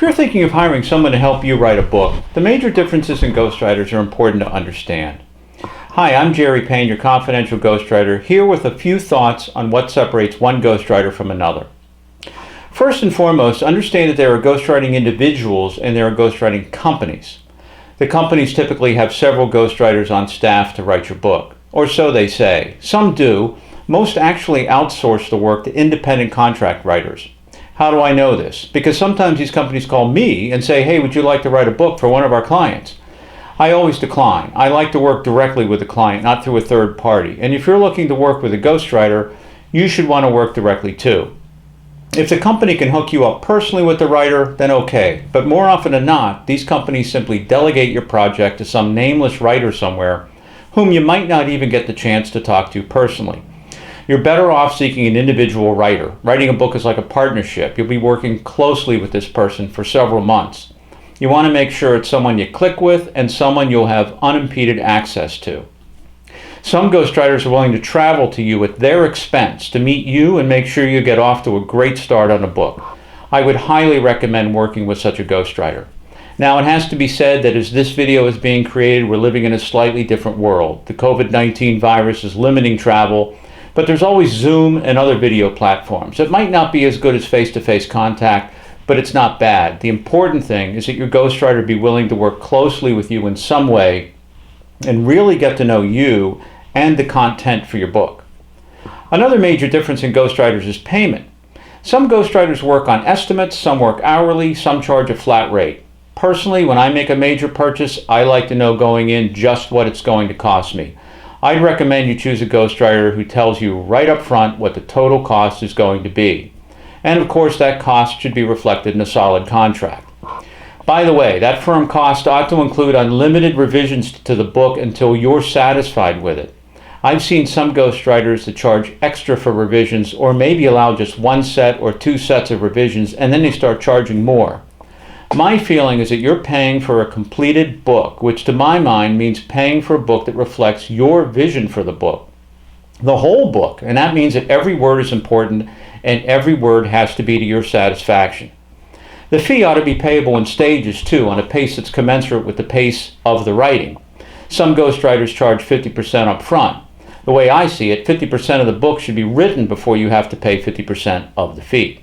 If you're thinking of hiring someone to help you write a book, the major differences in ghostwriters are important to understand. Hi, I'm Jerry Payne, your confidential ghostwriter, here with a few thoughts on what separates one ghostwriter from another. First and foremost, understand that there are ghostwriting individuals and there are ghostwriting companies. The companies typically have several ghostwriters on staff to write your book, or so they say. Some do. Most actually outsource the work to independent contract writers. How do I know this? Because sometimes these companies call me and say, hey, would you like to write a book for one of our clients? I always decline. I like to work directly with the client, not through a third party. And if you're looking to work with a ghostwriter, you should want to work directly too. If the company can hook you up personally with the writer, then okay. But more often than not, these companies simply delegate your project to some nameless writer somewhere whom you might not even get the chance to talk to personally. You're better off seeking an individual writer. Writing a book is like a partnership. You'll be working closely with this person for several months. You want to make sure it's someone you click with and someone you'll have unimpeded access to. Some ghostwriters are willing to travel to you at their expense to meet you and make sure you get off to a great start on a book. I would highly recommend working with such a ghostwriter. Now, it has to be said that as this video is being created, we're living in a slightly different world. The COVID-19 virus is limiting travel, but there's always Zoom and other video platforms. It might not be as good as face-to-face contact, but it's not bad. The important thing is that your ghostwriter be willing to work closely with you in some way and really get to know you and the content for your book. Another major difference in ghostwriters is payment. Some ghostwriters work on estimates, some work hourly, some charge a flat rate. Personally, when I make a major purchase, I like to know going in just what it's going to cost me. I'd recommend you choose a ghostwriter who tells you right up front what the total cost is going to be. And of course, that cost should be reflected in a solid contract. By the way, that firm cost ought to include unlimited revisions to the book until you're satisfied with it. I've seen some ghostwriters that charge extra for revisions or maybe allow just one set or two sets of revisions and then they start charging more. My feeling is that you're paying for a completed book, which to my mind means paying for a book that reflects your vision for the book. The whole book, and that means that every word is important and every word has to be to your satisfaction. The fee ought to be payable in stages too, on a pace that's commensurate with the pace of the writing. Some ghostwriters charge 50% up front. The way I see it, 50% of the book should be written before you have to pay 50% of the fee.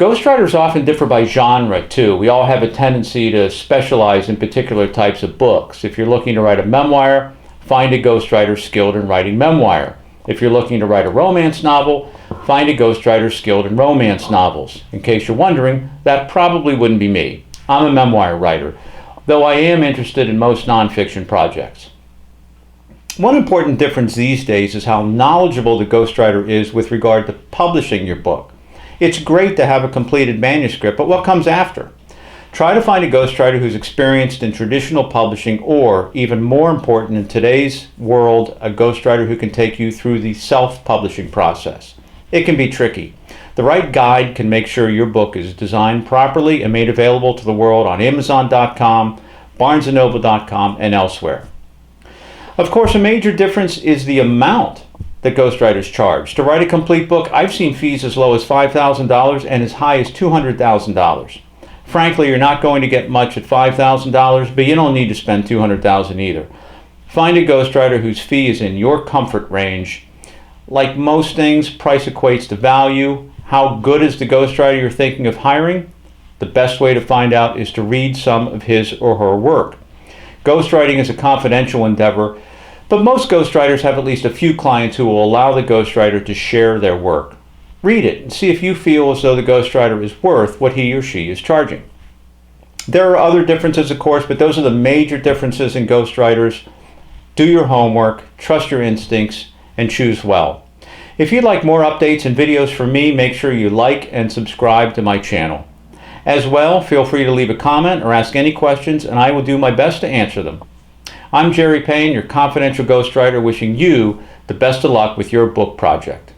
Ghostwriters often differ by genre too. We all have a tendency to specialize in particular types of books. If you're looking to write a memoir, find a ghostwriter skilled in writing memoir. If you're looking to write a romance novel, find a ghostwriter skilled in romance novels. In case you're wondering, that probably wouldn't be me. I'm a memoir writer, though I am interested in most nonfiction projects. One important difference these days is how knowledgeable the ghostwriter is with regard to publishing your book. It's great to have a completed manuscript, but what comes after? Try to find a ghostwriter who's experienced in traditional publishing, or, even more important in today's world, a ghostwriter who can take you through the self-publishing process. It can be tricky. The right guide can make sure your book is designed properly and made available to the world on Amazon.com, BarnesandNoble.com, and elsewhere. Of course, a major difference is the amount that ghostwriters charge. To write a complete book, I've seen fees as low as $5,000 and as high as $200,000. Frankly, you're not going to get much at $5,000, but you don't need to spend $200,000 either. Find a ghostwriter whose fee is in your comfort range. Like most things, price equates to value. How good is the ghostwriter you're thinking of hiring? The best way to find out is to read some of his or her work. Ghostwriting is a confidential endeavor, but most ghostwriters have at least a few clients who will allow the ghostwriter to share their work. Read it and see if you feel as though the ghostwriter is worth what he or she is charging. There are other differences, of course, but those are the major differences in ghostwriters. Do your homework, trust your instincts, and choose well. If you'd like more updates and videos from me, make sure you like and subscribe to my channel. As well, feel free to leave a comment or ask any questions, and I will do my best to answer them. I'm Jerry Payne, your confidential ghostwriter, wishing you the best of luck with your book project.